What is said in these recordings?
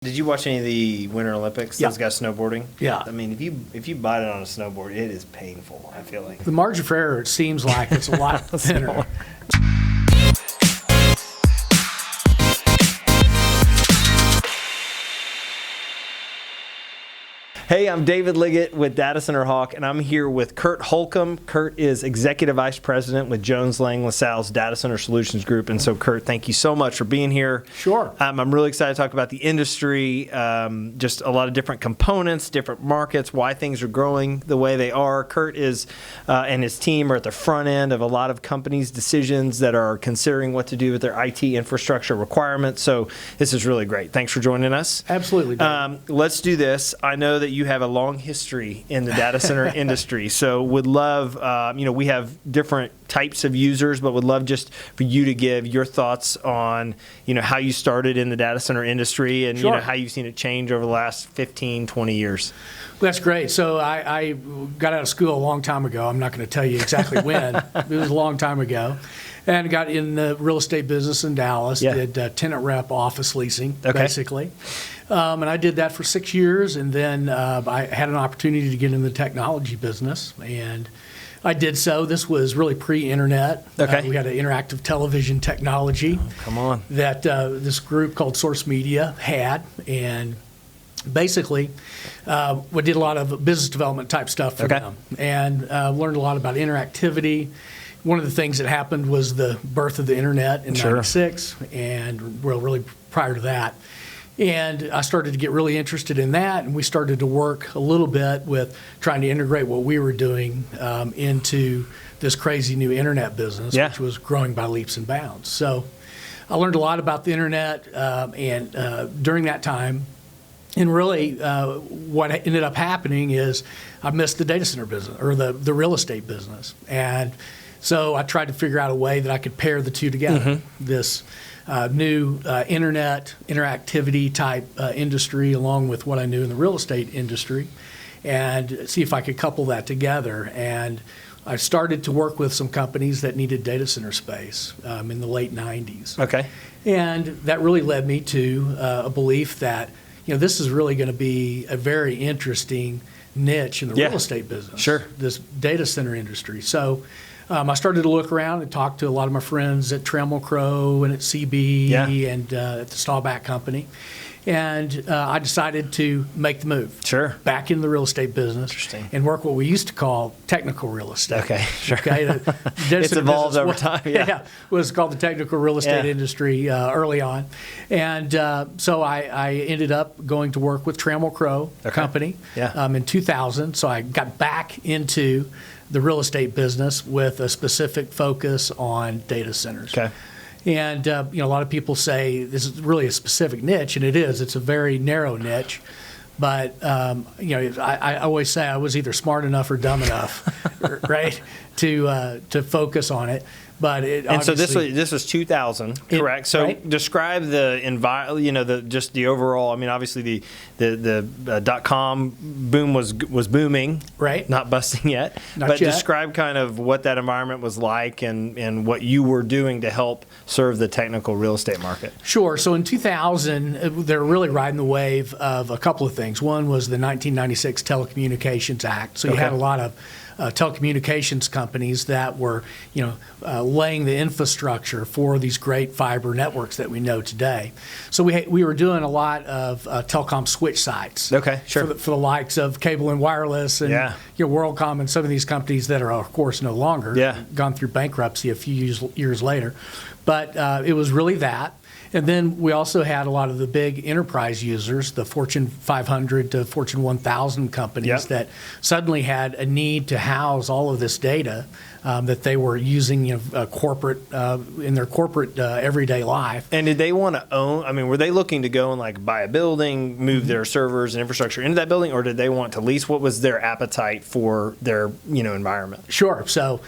Did you watch any of the Winter Olympics? Yeah. Those guys snowboarding? Yeah. I mean, if you bite it on a snowboard, it is painful, I feel like. The margin for error, it seems like it's a lot thinner. Hey, I'm David Liggett with datacenterHawk, and I'm here with Curt Holcomb. Curt is Executive Vice President with Jones Lang LaSalle's Data Center Solutions Group. And so, Curt, thank you so much for being here. Sure. I'm really excited to talk about the industry, just a lot of different components, different markets, why things are growing the way they are. Curt is and his team are at the front end of a lot of companies' decisions that are considering what to do with their IT infrastructure requirements. So this is really great. Thanks for joining us. Absolutely. Let's do this. I know that you have a long history in the data center industry, so would love, we have different types of users, but would love just for you to give your thoughts on, how you started in the data center industry and, Sure. how you've seen it change over the last 15, 20 years. That's great. So I got out of school a long time ago. I'm not going to tell you exactly when. It was a long time ago. And got in the real estate business in Dallas, did tenant rep office leasing, basically. And I did that for 6 years, and then I had an opportunity to get in the technology business, and I did so. This was really pre-internet. Okay. We had an interactive television technology Come on. that this group called Source Media had, and basically we did a lot of business development type stuff for them, and learned a lot about interactivity. One of the things that happened was the birth of the internet in '96, and really prior to that. And I started to get really interested in that, and we started to work a little bit with trying to integrate what we were doing into this crazy new internet business, which was growing by leaps and bounds. So I learned a lot about the internet and during that time. And really, what ended up happening is I missed the data center business, or the real estate business. And so I tried to figure out a way that I could pair the two together. This new internet interactivity type industry along with what I knew in the real estate industry, and see if I could couple that together. And I started to work with some companies that needed data center space in the late 90s. Okay. And that really led me to a belief that this is really going to be a very interesting niche in the real estate business. Sure. This data center industry. So I started to look around and talk to a lot of my friends at Trammell Crow and at CB and at the Staubach Company. And I decided to make the move back into the real estate business and work what we used to call technical real estate. Okay, sure. Okay, it's evolved over time. Yeah, was called the technical real estate industry early on. And so I ended up going to work with Trammell Crow Company in 2000. So I got back into the real estate business with a specific focus on data centers. Okay. And a lot of people say this is really a specific niche, and it is. It's a very narrow niche. But I always say I was either smart enough or dumb enough, right, to focus on it. But so this was 2000, correct? So describe the environment, just the overall. I mean, obviously the .com boom was booming, right? Not busting yet. But yet. Describe kind of what that environment was like and what you were doing to help serve the technical real estate market. Sure. So in 2000, they were really riding the wave of a couple of things. One was the 1996 Telecommunications Act. So you had a lot of telecommunications companies that were, laying the infrastructure for these great fiber networks that we know today. So we were doing a lot of telecom switch sites. Okay, sure. For the likes of Cable and Wireless and WorldCom and some of these companies that are, of course, no longer gone through bankruptcy a few years later. But it was really that. And then we also had a lot of the big enterprise users, the Fortune 500 to Fortune 1000 companies that suddenly had a need to house all of this data that they were using in their corporate everyday life. And did they want to own? I mean, were they looking to go and buy a building, move their servers and infrastructure into that building, or did they want to lease? What was their appetite for their environment? Sure. So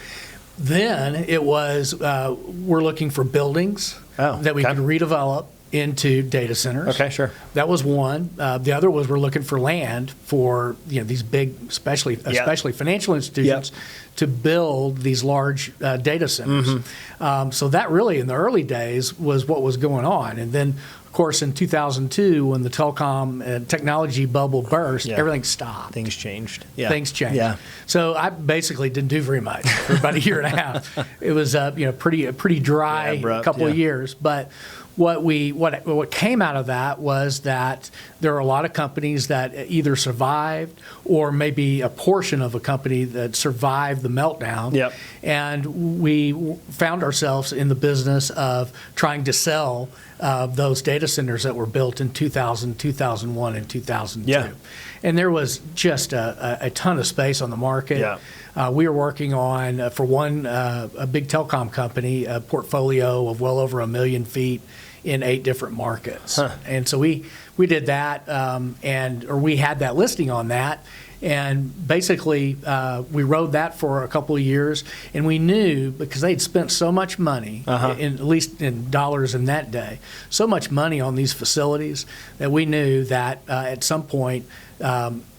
then it was we're looking for buildings that we could redevelop into data centers. Okay, sure. That was one. The other was we're looking for land for these big, especially financial institutions, to build these large data centers. So that really, in the early days, was what was going on. And then, of Of course, in 2002, when the telecom and technology bubble burst, everything stopped. Things changed. Things changed. Yeah. So I basically didn't do very much for about a year and a half. It was a pretty dry abrupt, couple of years, but. What came out of that was that there are a lot of companies that either survived or maybe a portion of a company that survived the meltdown. Yep. And we found ourselves in the business of trying to sell those data centers that were built in 2000, 2001, and 2002. Yeah. And there was just a ton of space on the market. Yeah. We were working on, for one, a big telecom company, a portfolio of well over 1 million feet in 8 different markets. And so we did that, or we had that listing on that. And basically, we rode that for a couple of years, and we knew, because they'd spent so much money, at least in dollars in that day, so much money on these facilities, that we knew that at some point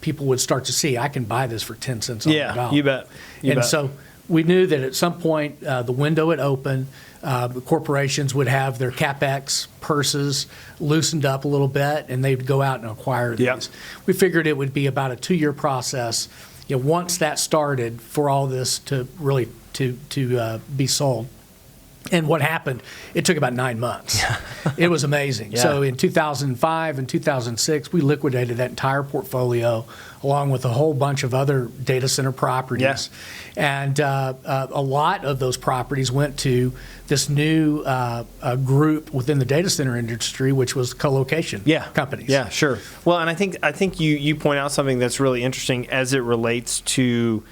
people would start to see, I can buy this for 10 cents on the dollar. Yeah, you bet. So we knew that at some point the window would open. The corporations would have their CapEx purses loosened up a little bit, and they'd go out and acquire these. Yep. We figured it would be about a 2-year process. Once that started, for all this to really to be sold. And what happened? It took about 9 months. It was amazing. Yeah. So in 2005 and 2006, we liquidated that entire portfolio along with a whole bunch of other data center properties. Yeah. And a lot of those properties went to this new group within the data center industry, which was co-location companies. Yeah, sure. Well, and I think you point out something that's really interesting as it relates to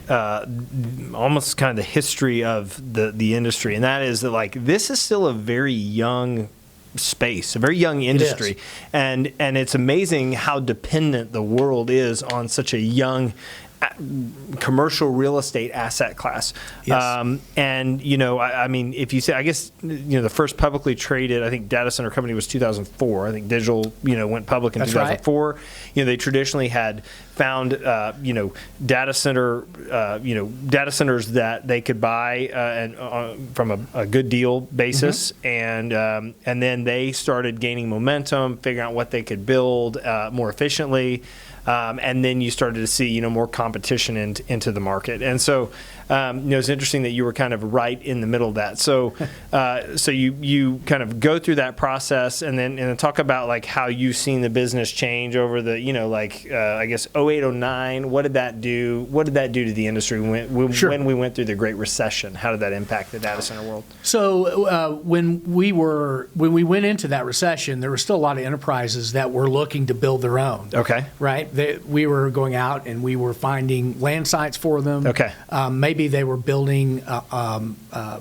almost kind of the history of the industry, and that is that, like, this is still a very young space, a very young industry, and it's amazing how dependent the world is on such a young commercial real estate asset class. Yes. And I mean, if you say, I guess, the first publicly traded, I think, data center company was 2004. I think Digital, went public in 2004. Right. They traditionally had found, data centers that they could buy from a good deal basis, and then they started gaining momentum, figuring out what they could build more efficiently. And then you started to see, more competition into the market. And so, it's interesting that you were kind of right in the middle of that. So, so you kind of go through that process, and then talk about, like, how you've seen the business change over the, I guess 08, 09. What did that do? What did that do to the industry when we went through the Great Recession? How did that impact the data center world? So when we went into that recession, there were still a lot of enterprises that were looking to build their own. Okay. Right. We were going out and we were finding land sites for them. Okay. Maybe they were building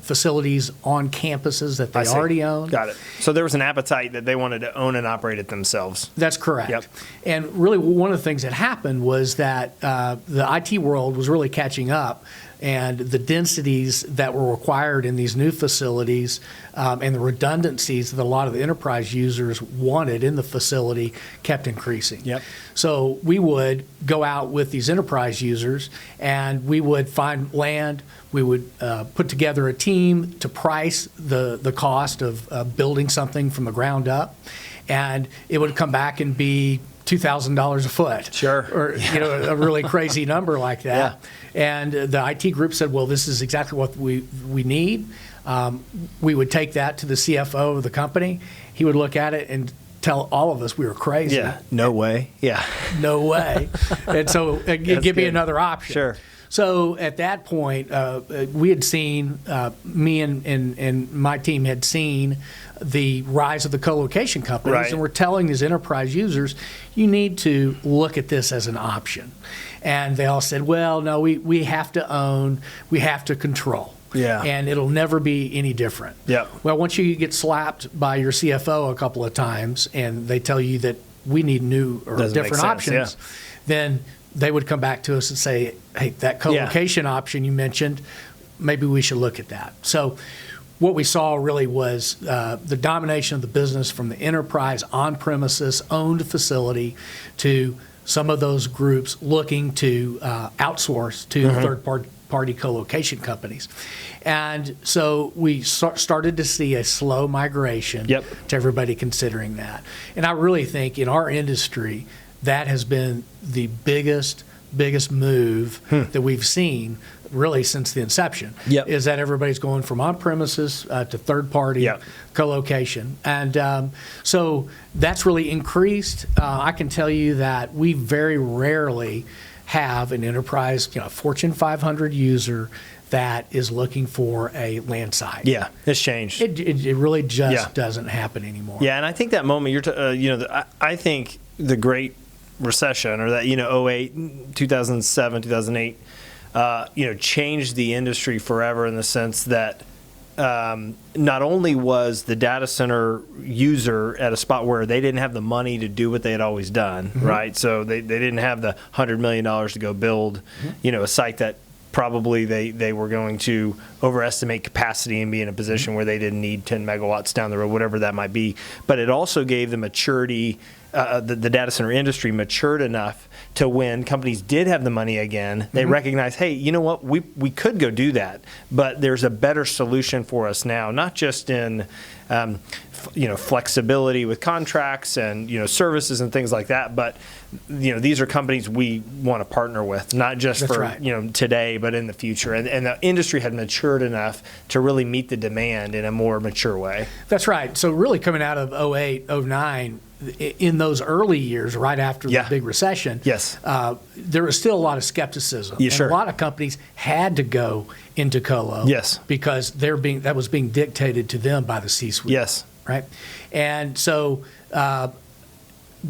facilities on campuses that they already owned. Got it. So there was an appetite that they wanted to own and operate it themselves. That's correct. Yep. And really, one of the things that happened was that the IT world was really catching up, and the densities that were required in these new facilities and the redundancies that a lot of the enterprise users wanted in the facility kept increasing. Yep. So we would go out with these enterprise users, and we would find land. We would put together a team to price the cost of building something from the ground up, and it would come back and be $2,000 a foot. Sure. Or a really crazy number like that. Yeah. And the IT group said, well, this is exactly what we need. We would take that to the CFO of the company. He would look at it and tell all of us we were crazy. Yeah. No way. Yeah. No way. And so give me another option. Sure. So at that point, we had seen, me and my team had seen the rise of the co-location companies, right. And we're telling these enterprise users, you need to look at this as an option. And they all said, well, no, we have to own, we have to control. Yeah. And it'll never be any different. Yeah. Well, once you get slapped by your CFO a couple of times and they tell you that we need new or different options, then they would come back to us and say, hey, that co-location option you mentioned, maybe we should look at that. So what we saw really was the domination of the business from the enterprise on-premises owned facility to some of those groups looking to outsource to third-party third-party co-location companies. And so we started to see a slow migration to everybody considering that. And I really think in our industry, that has been the biggest move that we've seen really since the inception, is that everybody's going from on-premises to third-party co-location. And so that's really increased. I can tell you that we very rarely have an enterprise, Fortune 500 user that is looking for a land site. Yeah, it's changed. It really just doesn't happen anymore. Yeah, and I think that moment, I think the Great Recession, or that 08, 2007, 2008, changed the industry forever, in the sense that not only was the data center user at a spot where they didn't have the money to do what they had always done, right? So they didn't have the $100 million to go build, a site that probably they were going to overestimate capacity and be in a position where they didn't need 10 megawatts down the road, whatever that might be. But it also gave the maturity, the data center industry matured enough to, when companies did have the money again, they recognized, hey, you know what, we could go do that, but there's a better solution for us now, not just in flexibility with contracts and services and things like that, but these are companies we want to partner with, not just today, but in the future. And the industry had matured enough to really meet the demand in a more mature way. That's right. So really coming out of 08, 09, in those early years, right after the big recession, there was still a lot of skepticism. And a lot of companies had to go into colo because that was being dictated to them by the C-suite. Right? And so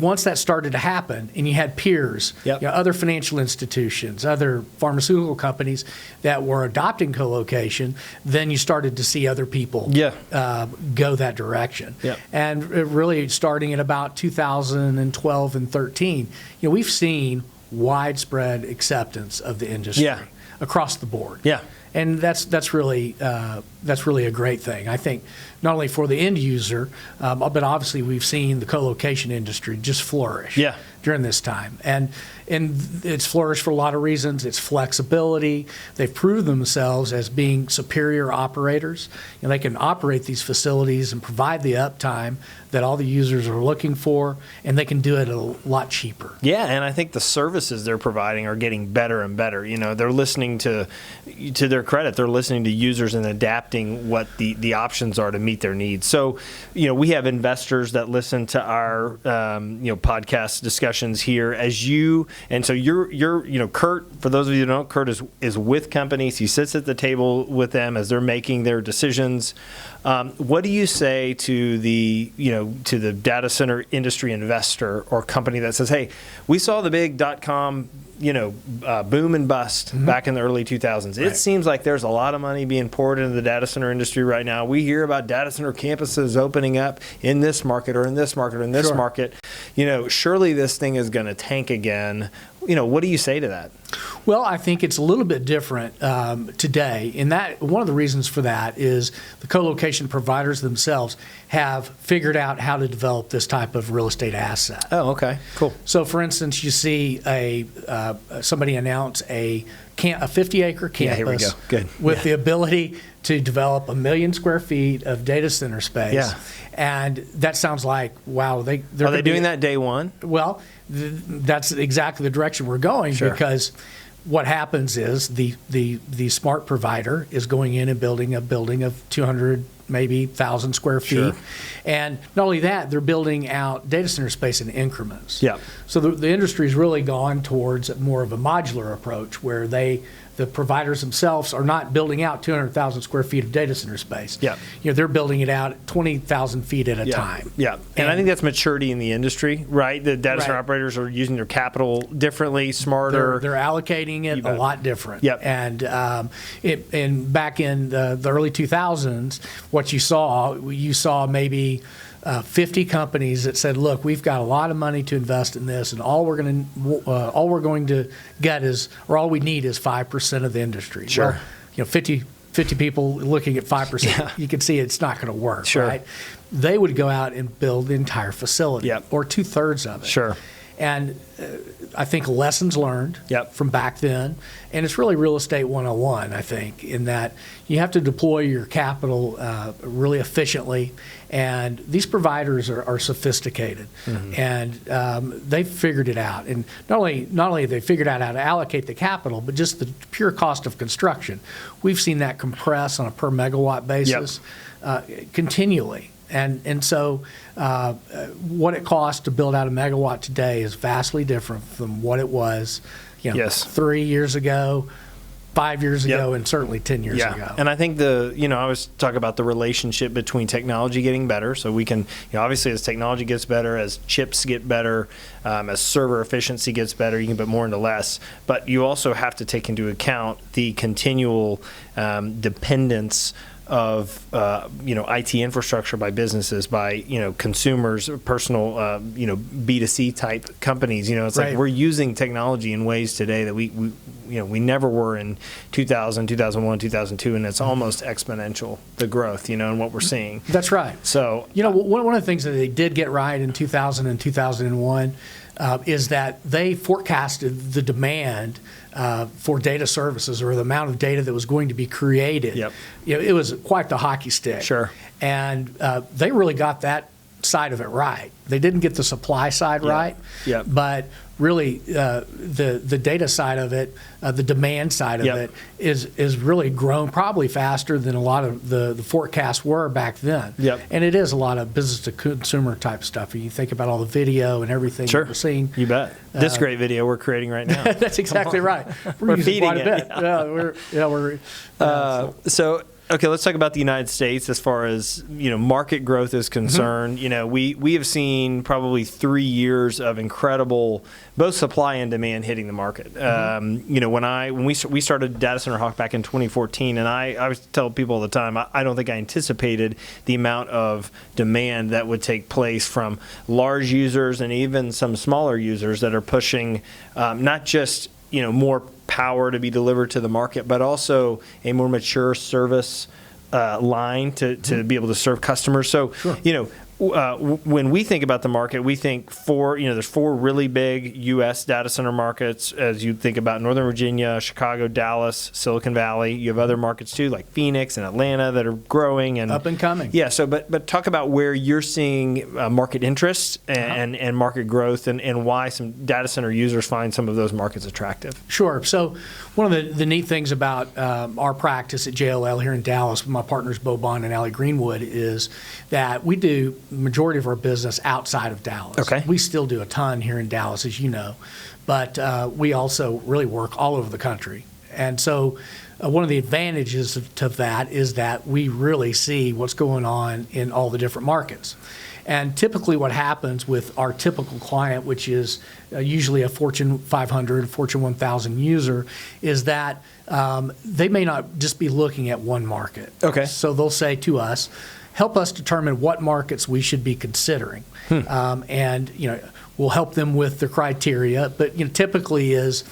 once that started to happen, and you had peers, other financial institutions, other pharmaceutical companies that were adopting co-location, then you started to see other people go that direction. And really starting in about 2012 and 13, we've seen widespread acceptance of the industry across the board. And that's really a great thing. I think not only for the end user, but obviously we've seen the co-location industry just flourish during this time. And it's flourished for a lot of reasons. It's flexibility. They've proved themselves as being superior operators. They can operate these facilities and provide the uptime that all the users are looking for, and they can do it a lot cheaper. Yeah, and I think the services they're providing are getting better and better. They're listening to their credit, they're listening to users and adapting what the options are to meet their needs. So, we have investors that listen to our podcast discussions here and so you're Curt, for those of you who don't know, Curt is with companies. He sits at the table with them as they're making their decisions. What do you say to the data center industry investor or company that says, hey, we saw the big .com boom and bust back in the early 2000s. It seems like there's a lot of money being poured into the data center industry right now. We hear about data center campuses opening up in this market or in this market or in this market. Surely this thing is going to tank again. What do you say to that? Well, I think it's a little bit different today. In that, one of the reasons for that is the co-location providers themselves have figured out how to develop this type of real estate asset. Oh, okay, cool. So, for instance, you see somebody announce a 50-acre campus here we go. Good. with the ability to develop 1 million square feet of data center space. And that sounds like, wow. Are they doing that day one? Well, that's exactly the direction we're going because what happens is the smart provider is going in and building a building of 200, maybe 1,000 square feet. And not only that, they're building out data center space in increments. So the industry's really gone towards more of a modular approach where the providers themselves are not building out 200,000 square feet of data center space. They're building it out at 20,000 feet at a time. And I think that's maturity in the industry, right? The data center operators are using their capital differently, smarter. They're allocating it a lot different. And back in the early 2000s, what you saw maybe 50 companies that said, "Look, we've got a lot of money to invest in this, and all we're going to get is, or all we need is 5% of the industry." Well, 50 people looking at 5%, you can see it's not going to work, right? They would go out and build the entire facility, or 2/3 of it. And I think lessons learned from back then. And it's really real estate 101, I think, in that you have to deploy your capital really efficiently. And these providers are sophisticated, and they've figured it out. And not only have they figured out how to allocate the capital, but just the pure cost of construction. We've seen that compress on a per megawatt basis continually. And so what it costs to build out a megawatt today is vastly different from what it was 3 years ago, 5 years ago, and certainly 10 years ago. And I think I always talk about the relationship between technology getting better. So we can, obviously as technology gets better, as chips get better, as server efficiency gets better, you can put more into less. But you also have to take into account the continual dependence of IT infrastructure by businesses, by consumers, personal B2C type companies. It's like we're using technology in ways today that we never were in 2000, 2001, 2002, and it's almost exponential, the growth, and what we're seeing. That's right. So one of the things that they did get right in 2000 and 2001 is that they forecasted the demand for data services, or the amount of data that was going to be created. It was quite the hockey stick. Sure. And they really got that side of it right. They didn't get the supply side right, but really the data side of it, the demand side of it is really grown probably faster than a lot of the forecasts were back then. And it is a lot of business to consumer type stuff. You think about all the video and everything that we're seeing. You bet. This great video we're creating right now. That's exactly right. We're feeding quite it. A bit. So okay, let's talk about the United States as far as market growth is concerned. We have seen probably 3 years of incredible both supply and demand hitting the market. When we started datacenterHawk back in 2014, and I always tell people all the time, I don't think I anticipated the amount of demand that would take place from large users and even some smaller users that are pushing not just more power to be delivered to the market, but also a more mature service line to be able to serve customers. So, when we think about the market, we think there's 4 really big U.S. data center markets. As you think about Northern Virginia, Chicago, Dallas, Silicon Valley, you have other markets too, like Phoenix and Atlanta, that are growing and up and coming. Yeah. So, but talk about where you're seeing market interest and market growth, and why some data center users find some of those markets attractive. Sure. So, one of the neat things about our practice at JLL here in Dallas with my partners Bo Bond and Allie Greenwood is that we do majority of our business outside of Dallas. Okay. We still do a ton here in Dallas, as you know, but we also really work all over the country. And so one of the advantages to that is that we really see what's going on in all the different markets. And typically what happens with our typical client, which is usually a Fortune 500, Fortune 1000 user, is that they may not just be looking at one market. Okay. So they'll say to us, help us determine what markets we should be considering. And we'll help them with the criteria, but typically is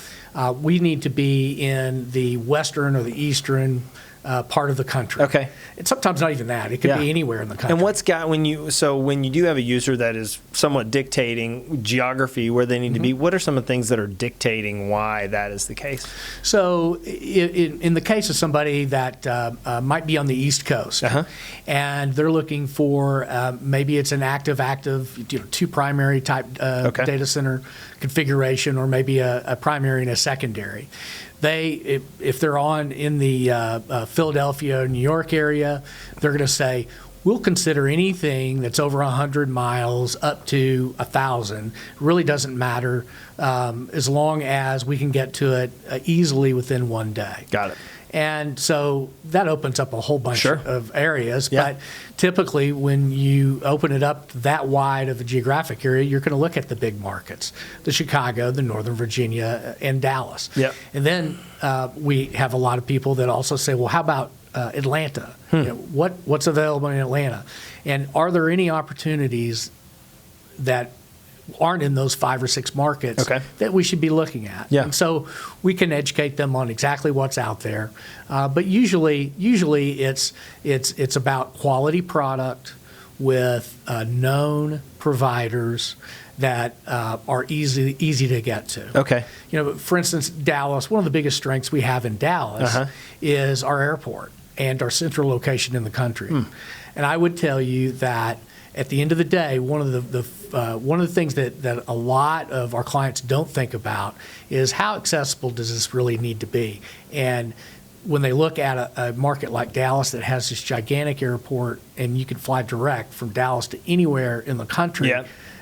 we need to be in the western or the eastern part of the country. Okay. And sometimes not even that. It could be anywhere in the country. And what's got when you do have a user that is somewhat dictating geography where they need to be, what are some of the things that are dictating why that is the case? So in the case of somebody that might be on the East Coast and they're looking for maybe it's an active 2 primary type data center configuration, or maybe a primary and a secondary. If they're in the Philadelphia, New York area, they're going to say, we'll consider anything that's over 100 miles up to 1,000. Really doesn't matter as long as we can get to it easily within one day. Got it. And so that opens up a whole bunch of areas. But typically when you open it up that wide of a geographic area, you're going to look at the big markets, the Chicago, the Northern Virginia, and Dallas. And then we have a lot of people that also say, well, how about Atlanta? What's available in Atlanta? And are there any opportunities that aren't in those 5 or 6 markets that we should be looking at? And so we can educate them on exactly what's out there. But usually it's about quality product with known providers that are easy to get to. Okay. For instance, Dallas, one of the biggest strengths we have in Dallas is our airport and our central location in the country. And I would tell you that at the end of the day, one of the things that a lot of our clients don't think about is how accessible does this really need to be? And when they look at a market like Dallas that has this gigantic airport and you can fly direct from Dallas to anywhere in the country,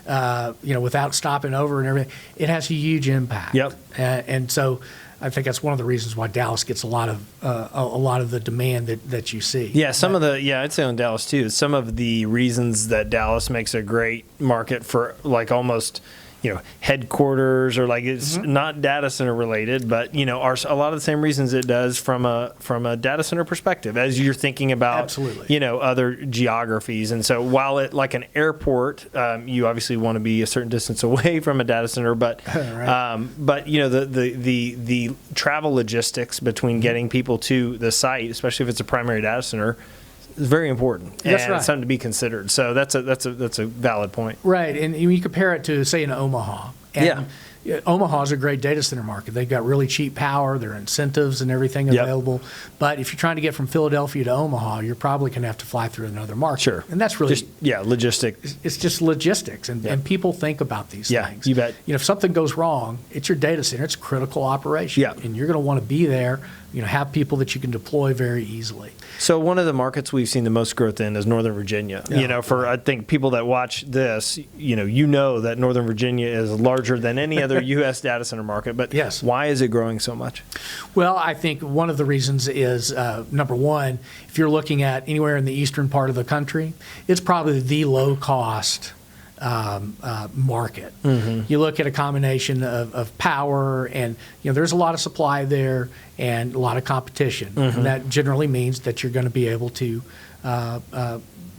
without stopping over and everything, it has a huge impact. And so I think that's one of the reasons why Dallas gets a lot of the demand that you see. Yeah, I'd say on Dallas too. Some of the reasons that Dallas makes a great market for like almost headquarters, or like it's not data center related, but are a lot of the same reasons it does from a data center perspective as you're thinking about absolutely other geographies. And so while it like an airport, you obviously want to be a certain distance away from a data center, but but the travel logistics between getting people to the site, especially if it's a primary data center, is very important. That's and right. It's something to be considered. So that's a valid point. Right, and you compare it to, say, in Omaha. And Omaha's a great data center market. They've got really cheap power. There are incentives and everything available. But if you're trying to get from Philadelphia to Omaha, you're probably going to have to fly through another market. Sure. And that's really logistics. It's just logistics, and people think about these things. You bet. If something goes wrong, it's your data center. It's a critical operation. And you're going to want to be there, have people that you can deploy very easily. So one of the markets we've seen the most growth in is Northern Virginia. I think people that watch this, that Northern Virginia is larger than any other U.S. data center market. But why is it growing so much? Well, I think one of the reasons is, number one, if you're looking at anywhere in the eastern part of the country, it's probably the low-cost market. You look at a combination of power, and there's a lot of supply there and a lot of competition. And that generally means that you're going to be able to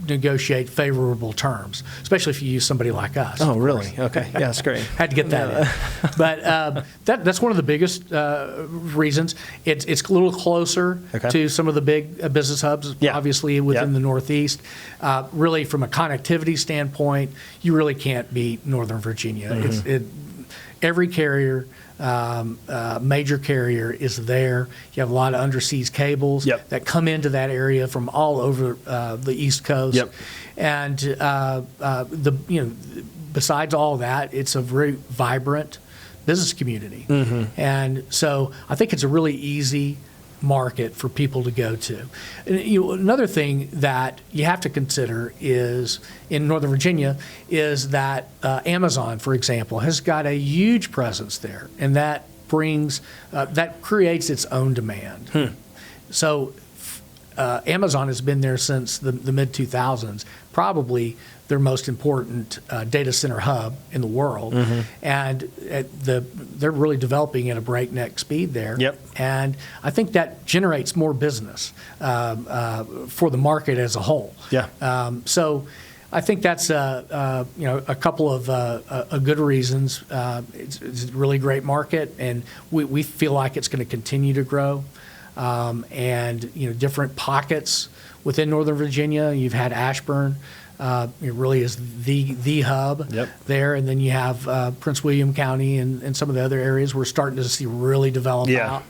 negotiate favorable terms, especially if you use somebody like us. Oh, really? Okay. Yeah, that's great. Had to get that in. But that's one of the biggest reasons. It's a little closer to some of the big business hubs, obviously within the Northeast. Really, from a connectivity standpoint, you really can't beat Northern Virginia. Every carrier, major carrier is there. You have a lot of underseas cables that come into that area from all over the East Coast. And besides all that, it's a very vibrant business community. And so I think it's a really easy market for people to go to. And, another thing that you have to consider is in Northern Virginia is that Amazon, for example, has got a huge presence there, and that creates its own demand. So Amazon has been there since the mid-2000s, probably their most important data center hub in the world, and they're really developing at a breakneck speed there. And I think that generates more business for the market as a whole. So I think that's a couple of good reasons. It's a really great market, and we feel like it's going to continue to grow. And different pockets within Northern Virginia. You've had Ashburn. It really is the hub there, and then you have Prince William County and some of the other areas we're starting to see really develop out.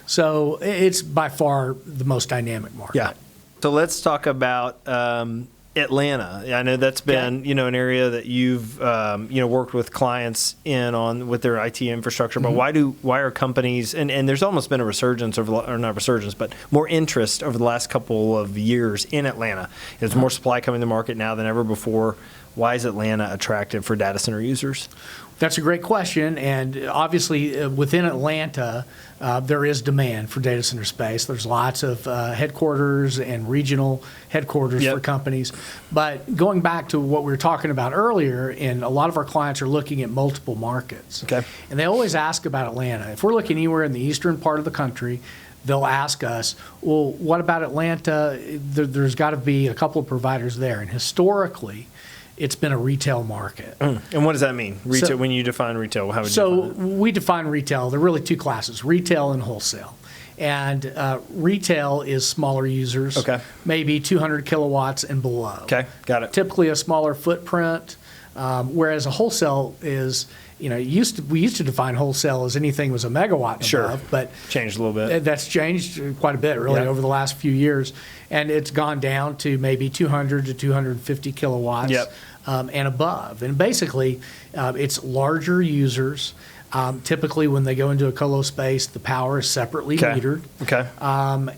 So it's by far the most dynamic market. So let's talk about Atlanta. I know that's been an area that you've worked with clients with their IT infrastructure. But why are companies and there's almost been a resurgence or not resurgence, but more interest over the last couple of years in Atlanta. There's more supply coming to the market now than ever before. Why is Atlanta attractive for data center users? That's a great question, and obviously within Atlanta, there is demand for data center space. There's lots of headquarters and regional headquarters for companies. But going back to what we were talking about earlier, and a lot of our clients are looking at multiple markets. And they always ask about Atlanta. If we're looking anywhere in the eastern part of the country, they'll ask us, well, what about Atlanta? There's got to be a couple of providers there. And historically, it's been a retail market. And what does that mean? Retail. When you define retail, how would you define it? We define retail. There are really two classes, retail and wholesale. And retail is smaller users, maybe 200 kilowatts and below. Got it. Typically a smaller footprint, Whereas a wholesale is, we used to define wholesale as anything was a megawatt and Sure. above, but Changed a little bit. that's changed quite a bit, really, over the last few years, and it's gone down to maybe 200 to 250 kilowatts and above. And basically, it's larger users. Typically, when they go into a colo space, the power is separately metered. Okay.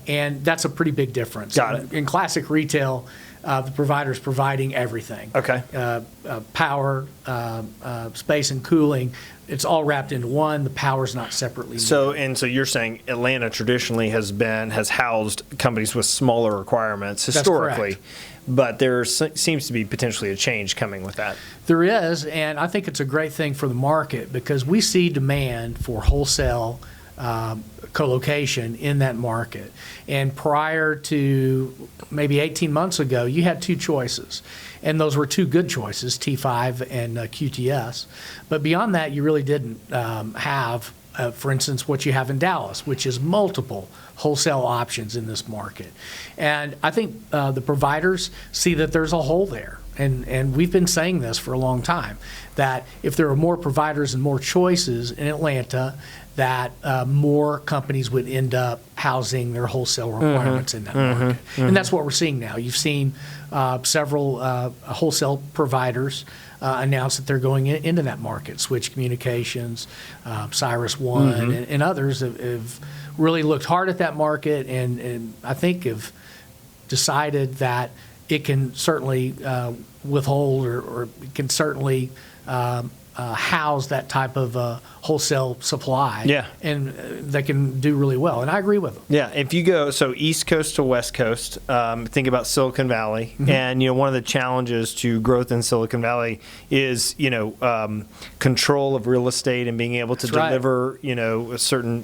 And that's a pretty big difference. Got it. In classic retail, the provider's providing everything. Okay. Power, space, and cooling. It's all wrapped into one. The power's not separately metered. So you're saying Atlanta traditionally has housed companies with smaller requirements historically. That's correct. But there seems to be potentially a change coming with that. There is, and I think it's a great thing for the market because we see demand for wholesale co-location in that market. And prior to maybe 18 months ago, you had two choices. And those were two good choices, T5 and QTS. But beyond that, you really didn't have, for instance, what you have in Dallas, which is multiple wholesale options in this market. And I think the providers see that there's a hole there. And we've been saying this for a long time, that if there are more providers and more choices in Atlanta, that more companies would end up housing their wholesale requirements in that market. And that's what we're seeing now. You've seen several wholesale providers announce that they're going into that market. Switch Communications, Cyrus One, and others have really looked hard at that market and I think have decided that it can certainly withhold or it can certainly house that type of wholesale supply. Yeah. And they can do really well. And I agree with them. Yeah. If you go, so East Coast to West Coast, think about Silicon Valley. And, one of the challenges to growth in Silicon Valley is, control of real estate and being able to deliver, a certain,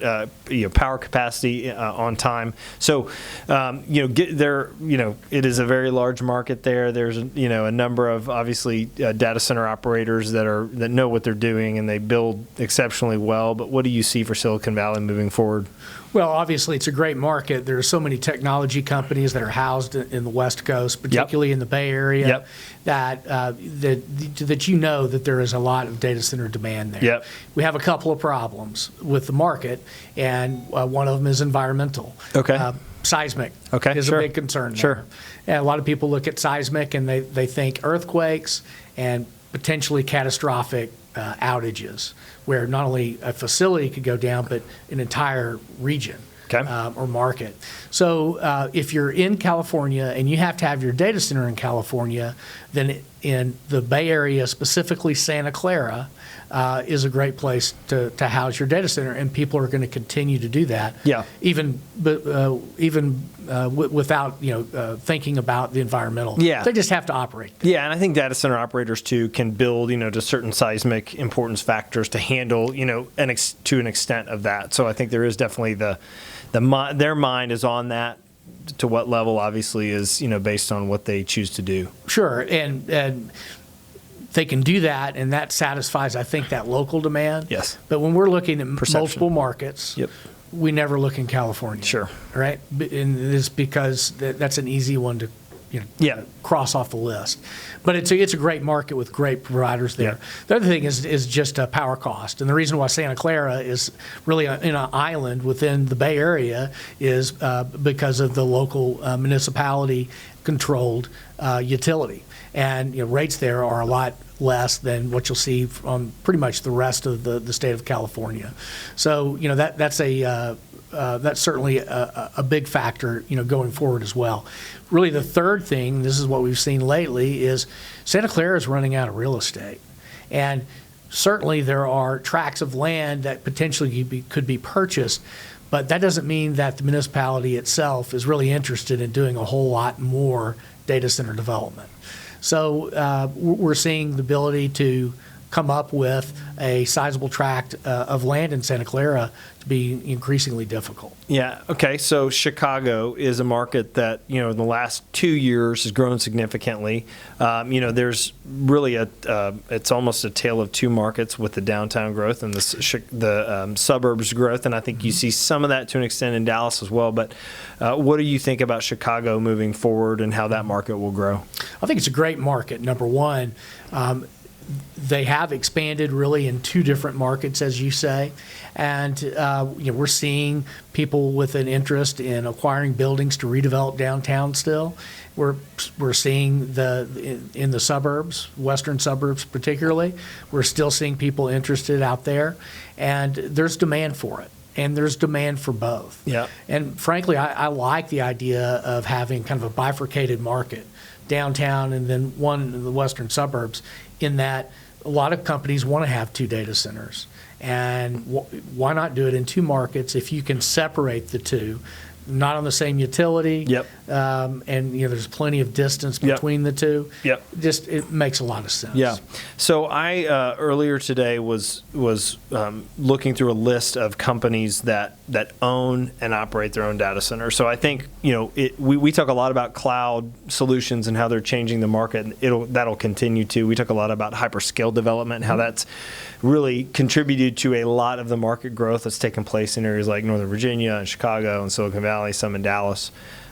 power capacity on time. So, get there, it is a very large market there. There's, a number of obviously data center operators that know what they're doing and they build exceptionally well. But what do you see for Silicon Valley moving forward? Well, obviously, it's a great market. There are so many technology companies that are housed in the West Coast, particularly in the Bay Area, that that there is a lot of data center demand there. We have a couple of problems with the market, and one of them is environmental. Seismic is a big concern there. And a lot of people look at seismic and they think earthquakes and potentially catastrophic outages, where not only a facility could go down, but an entire region or market. So if you're in California and you have to have your data center in California, then in the Bay Area, specifically Santa Clara, is a great place to house your data center, and people are going to continue to do that. Even without thinking about the environmental. They just have to operate there. And I think data center operators too can build to certain seismic importance factors to handle to an extent of that. So I think there is definitely their mind is on that. To what level, obviously, is based on what they choose to do. Sure, and they can do that, and that satisfies, I think, that local demand. Yes. But when we're looking at multiple markets, we never look in California. Sure. Right? And it's because that's an easy one to cross off the list. But it's a great market with great providers there. The other thing is just power cost. And the reason why Santa Clara is really in an island within the Bay Area is because of the local municipality-controlled utility. And rates there are a lot less than what you'll see on pretty much the rest of the state of California. So that's certainly a big factor going forward as well. Really, the third thing, this is what we've seen lately, is Santa Clara is running out of real estate, and certainly there are tracts of land that potentially could be purchased. But that doesn't mean that the municipality itself is really interested in doing a whole lot more data center development. So we're seeing the ability to come up with a sizable tract of land in Santa Clara to be increasingly difficult. Yeah. Okay. So Chicago is a market that in the last 2 years has grown significantly. There's really it's almost a tale of two markets with the downtown growth and the suburbs growth, and I think you see some of that to an extent in Dallas as well. But what do you think about Chicago moving forward and how that market will grow? I think it's a great market. Number one. they have expanded really in two different markets, as you say, and we're seeing people with an interest in acquiring buildings to redevelop downtown. Still, we're seeing in the suburbs, western suburbs particularly, we're still seeing people interested out there, and there's demand for it. And there's demand for both. Yeah. And frankly, I like the idea of having kind of a bifurcated market, downtown and then one in the western suburbs, in that a lot of companies want to have two data centers. And why not do it in two markets if you can separate the two? Not on the same utility. Yep. And there's plenty of distance between the two. Yep. Just it makes a lot of sense. Yeah. So I earlier today was looking through a list of companies that own and operate their own data center. So I think we talk a lot about cloud solutions and how they're changing the market, and that'll continue to. We talk a lot about hyperscale development and how that's really contributed to a lot of the market growth that's taken place in areas like Northern Virginia and Chicago and Silicon Valley, some in Dallas.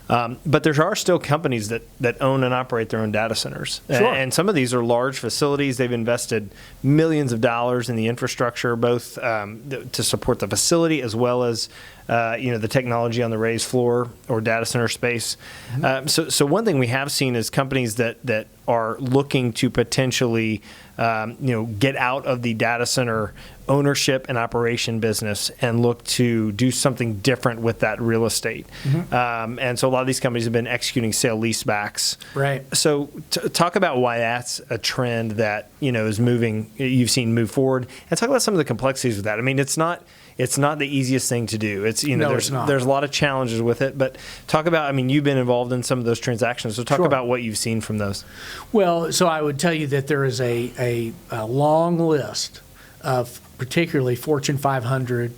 But there are still companies that own and operate their own data centers. Sure. And some of these are large facilities. They've invested millions of dollars in the infrastructure, both to support the facility as well as the technology on the raised floor or data center space. Mm-hmm. So one thing we have seen is companies that are looking to potentially get out of the data center ownership and operation business and look to do something different with that real estate. Mm-hmm. And so a lot of these companies have been executing sale-leasebacks. Right. So talk about why that's a trend that is moving. You've seen move forward, and talk about some of the complexities with that. I mean, it's not the easiest thing to do. It's it's not. There's a lot of challenges with it, but talk about. I mean, you've been involved in some of those transactions, so talk Sure. about what you've seen from those. Well, so I would tell you that there is a long list of particularly Fortune 500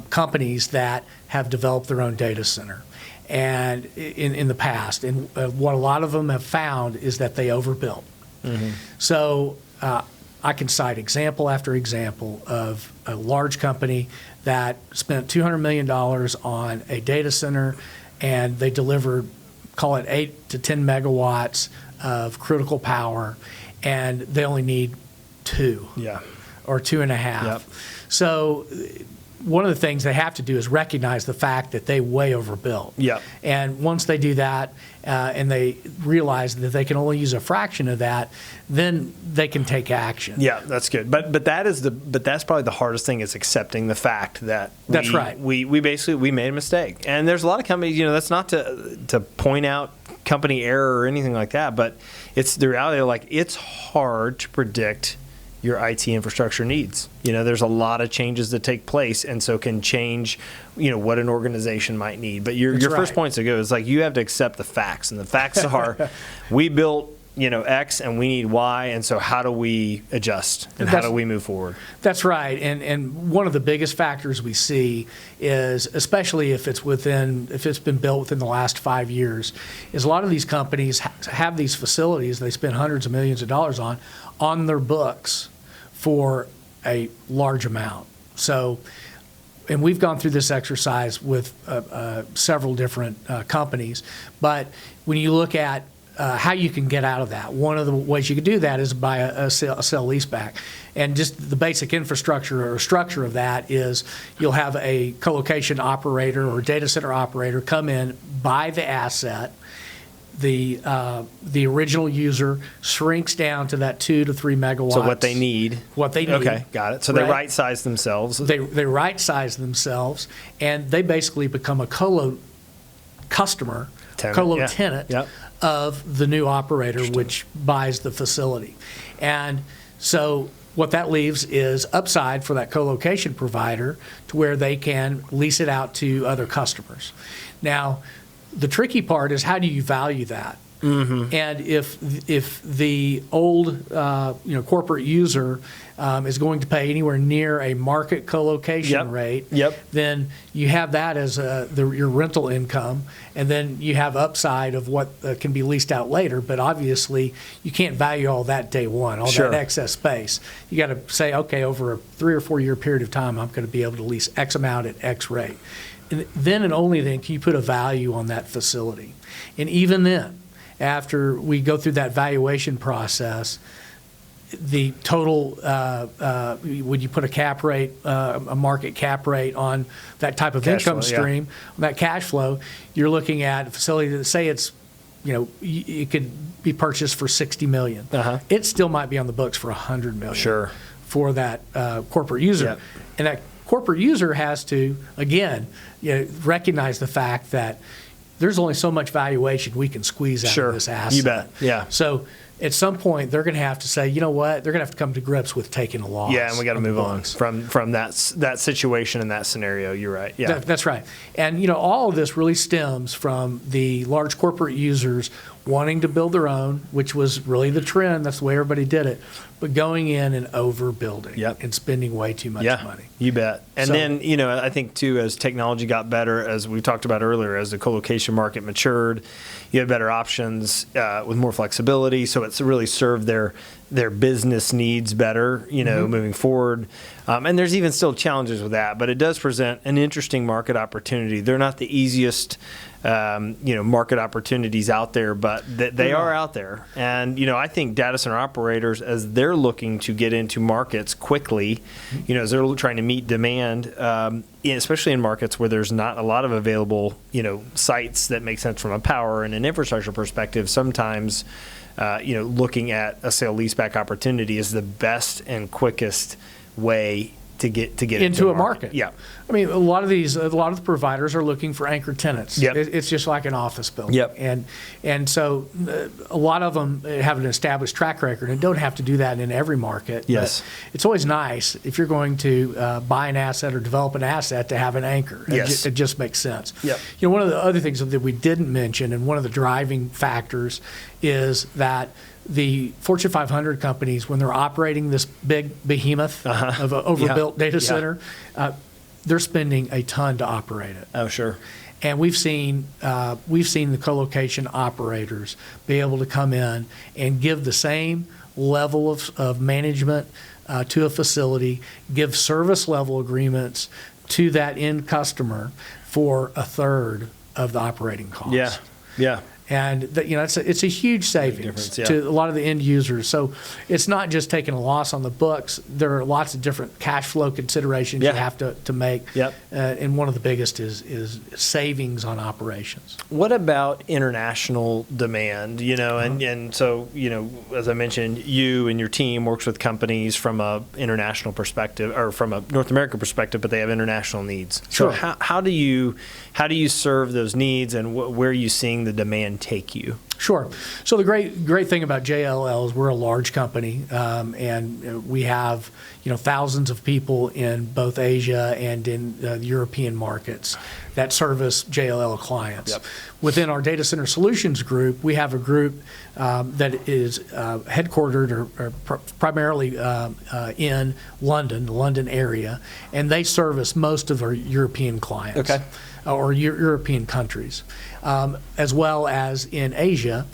companies that have developed their own data center, and in the past, and what a lot of them have found is that they overbuilt. Mm-hmm. So I can cite example after example of a large company that spent $200 million on a data center, and they delivered, call it 8 to 10 megawatts of critical power, and they only need 2 or 2.5. Yep. So one of the things they have to do is recognize the fact that they way overbuilt. Yep. And once they do that, and they realize that they can only use a fraction of that, then they can take action. Yeah, that's good. But that's probably the hardest thing, is accepting the fact that that's right. We basically made a mistake. And there's a lot of companies, that's not to point out company error or anything like that, but it's the reality of, like, it's hard to predict your IT infrastructure needs. There's a lot of changes that take place, and so can change, what an organization might need. But your first point to go is, like, you have to accept the facts, and the facts are, we built X and we need Y, and so how do we adjust and how do we move forward? That's right. And one of the biggest factors we see is, especially if it's been built within the last 5 years, is a lot of these companies have these facilities they spend hundreds of millions of dollars on their books for a large amount. So, and we've gone through this exercise with several different companies, but when you look at how you can get out of that, one of the ways you can do that is by a sale-leaseback. And just the basic infrastructure or structure of that is, you'll have a co-location operator or data center operator come in, buy the asset. The original user shrinks down to that 2 to 3 megawatts. So what they need. Okay, got it. So they right-size themselves. They right-size themselves, and they basically become a colo customer, tenant of the new operator, which buys the facility. And so what that leaves is upside for that co-location provider, to where they can lease it out to other customers. Now, the tricky part is, how do you value that? Mm-hmm. And if the old corporate user is going to pay anywhere near a market co-location rate, then you have that as your rental income, and then you have upside of what can be leased out later. But obviously, you can't value all that day one, that excess space. You got to say, okay, over a 3 or 4 year period of time, I'm going to be able to lease X amount at X rate. And then and only then can you put a value on that facility. And even then, after we go through that valuation process, the total, when you put a cap rate, a market cap rate on that type of income stream, that cash flow, you're looking at a facility that, say it's, it could be purchased for $60 million. It still might be on the books for $100 million for that corporate user. And that corporate user has to, again, recognize the fact that there's only so much valuation we can squeeze out of this asset. You bet. Yeah. So at some point, they're going to have to say, you know what, they're going to have to come to grips with taking a loss. Yeah, and we got to move on from that situation and that scenario. You're right. Yeah, that's right. And all of this really stems from the large corporate users wanting to build their own, which was really the trend. That's the way everybody did it. But going in and overbuilding and spending way too much money. You bet. And then, I think, too, as technology got better, as we talked about earlier, as the co-location market matured, you have better options with more flexibility. So it's really served their business needs better, moving forward. And there's even still challenges with that, but it does present an interesting market opportunity. They're not the easiest market opportunities out there, but they are out there. And, I think data center operators, as they're looking to get into markets quickly, as they're trying to meet demand, especially in markets where there's not a lot of available, sites that make sense from a power and an infrastructure perspective, sometimes, looking at a sale-leaseback opportunity is the best and quickest way to get into a market. Yeah. I mean, a lot of the providers are looking for anchor tenants. Yep. It's just like an office building. Yep. And so a lot of them have an established track record and don't have to do that in every market. Yes. But it's always nice if you're going to buy an asset or develop an asset to have an anchor. Yes. It just makes sense. Yep. One of the other things that we didn't mention, and one of the driving factors, is that the Fortune 500 companies, when they're operating this big behemoth of an overbuilt data center, they're spending a ton to operate it. Oh, sure. And we've seen the co-location operators be able to come in and give the same level of management to a facility, give service level agreements to that end customer for a third of the operating costs. Yeah. Yeah. And it's a huge savings to a lot of the end users. So it's not just taking a loss on the books. There are lots of different cash flow considerations you have to make. Yep. And one of the biggest is savings on operations. What about international demand? And so as I mentioned, you and your team works with companies from a international perspective or from a North American perspective, but they have international needs. Sure. So how do you serve those needs, and where are you seeing the demand take you? Sure. So the great thing about JLL is we're a large company, and we have thousands of people in both Asia and in the European markets that service JLL clients. Yep. Within our data center solutions group, we have a group that is headquartered or primarily in London, the London area, and they service most of our European clients. Okay. Or European countries. As well as in Asia,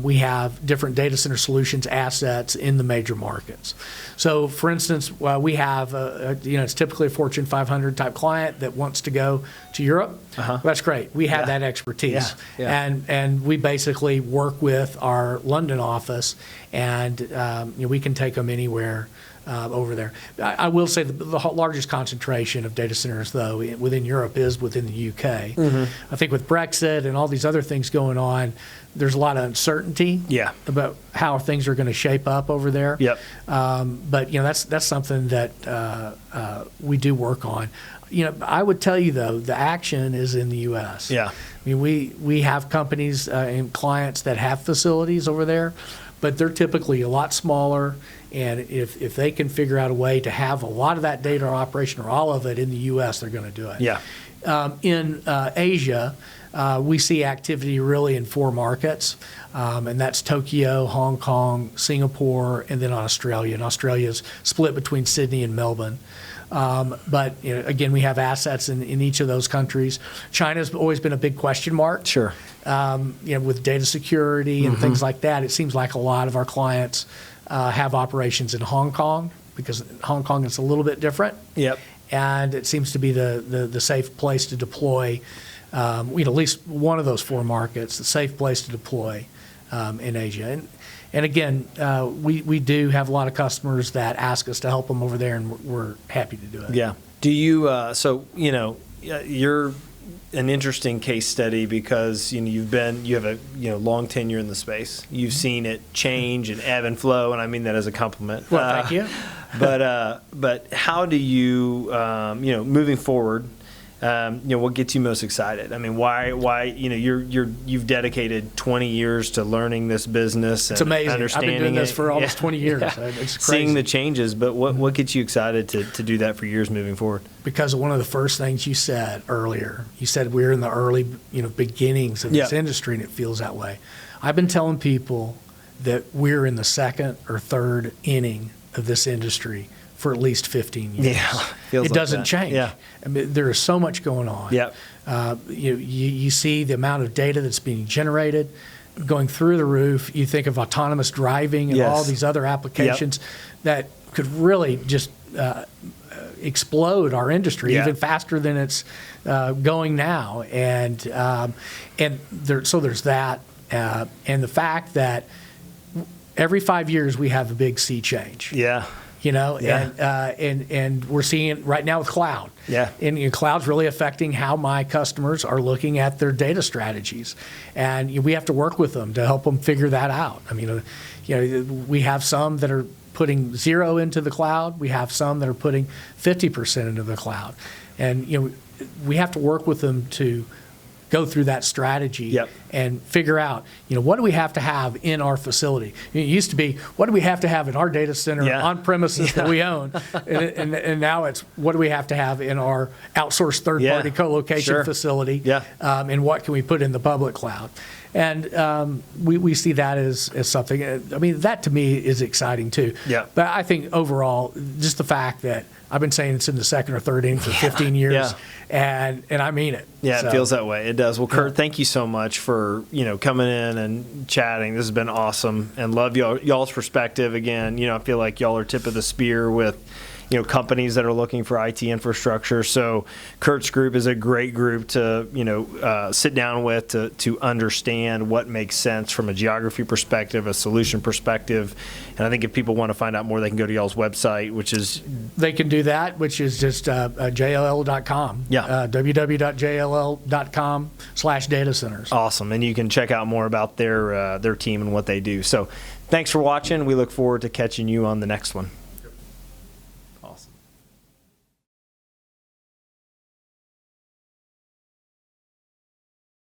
we have different data center solutions assets in the major markets. So, for instance, we have, it's typically a Fortune 500 type client that wants to go to Europe. Well, that's great. We have that expertise. And we basically work with our London office, and we can take them anywhere over there. I will say the largest concentration of data centers, though, within Europe is within the UK. I think with Brexit and all these other things going on, there's a lot of uncertainty about how things are going to shape up over there. Yep. But that's something that we do work on. I would tell you, though, the action is in the U.S. Yeah. I mean, we have companies and clients that have facilities over there, but they're typically a lot smaller. And if they can figure out a way to have a lot of that data operation or all of it in the U.S., they're going to do it. Yeah. In Asia, we see activity really in 4 markets, and that's Tokyo, Hong Kong, Singapore, and then Australia. And Australia is split between Sydney and Melbourne. But again, we have assets in each of those countries. China's always been a big question mark. Sure. With data security and things like that, it seems like a lot of our clients have operations in Hong Kong, because Hong Kong is a little bit different. Yep. And it seems to be the safe place to deploy, at least one of those 4 markets, the safe place to deploy in Asia. And again, we do have a lot of customers that ask us to help them over there, and we're happy to do it. Yeah. Do you, you're an interesting case study because you have a long tenure in the space. You've seen it change and ebb and flow, and I mean that as a compliment. Well, thank you. But how do you moving forward? What gets you most excited? I mean, why you've dedicated 20 years to learning this business. It's amazing. Understanding I've been doing this for almost 20 years. Yeah. It's crazy. Seeing the changes, but what gets you excited to do that for years moving forward? Because of one of the first things you said earlier. You said we're in the early beginnings of this industry, and it feels that way. I've been telling people that we're in the second or third inning of this industry for at least 15 years. Yeah, it doesn't change. Yeah. I mean, there is so much going on. Yep. You see the amount of data that's being generated going through the roof. You think of autonomous driving and all these other applications that could really just explode our industry even faster than it's going now. And so there's that. And the fact that every 5 years we have a big sea change. Yeah. And we're seeing it right now with cloud. Yeah. And cloud's really affecting how my customers are looking at their data strategies. And we have to work with them to help them figure that out. I mean, we have some that are putting 0 into the cloud. We have some that are putting 50% into the cloud. And, we have to work with them to go through that strategy and figure out, what do we have to have in our facility? It used to be, what do we have to have in our data center on premises that we own? And now it's, what do we have to have in our outsourced third-party co-location facility? And what can we put in the public cloud? And we see that as something, I mean, that to me is exciting too. But I think overall, just the fact that I've been saying it's in the second or third inning for 15 years, and I mean it. Yeah, it feels that way. It does. Well, Curt, thank you so much for coming in and chatting. This has been awesome, and love y'all's perspective. Again, I feel like y'all are tip of the spear with companies that are looking for IT infrastructure. So Curt's group is a great group to sit down with to understand what makes sense from a geography perspective, a solution perspective. And I think if people want to find out more, they can go to y'all's website, which is they can do that, which is just JLL.com. www.jll.com/data centers. Awesome, and you can check out more about their team and what they do. So thanks for watching. We look forward to catching you on the next one.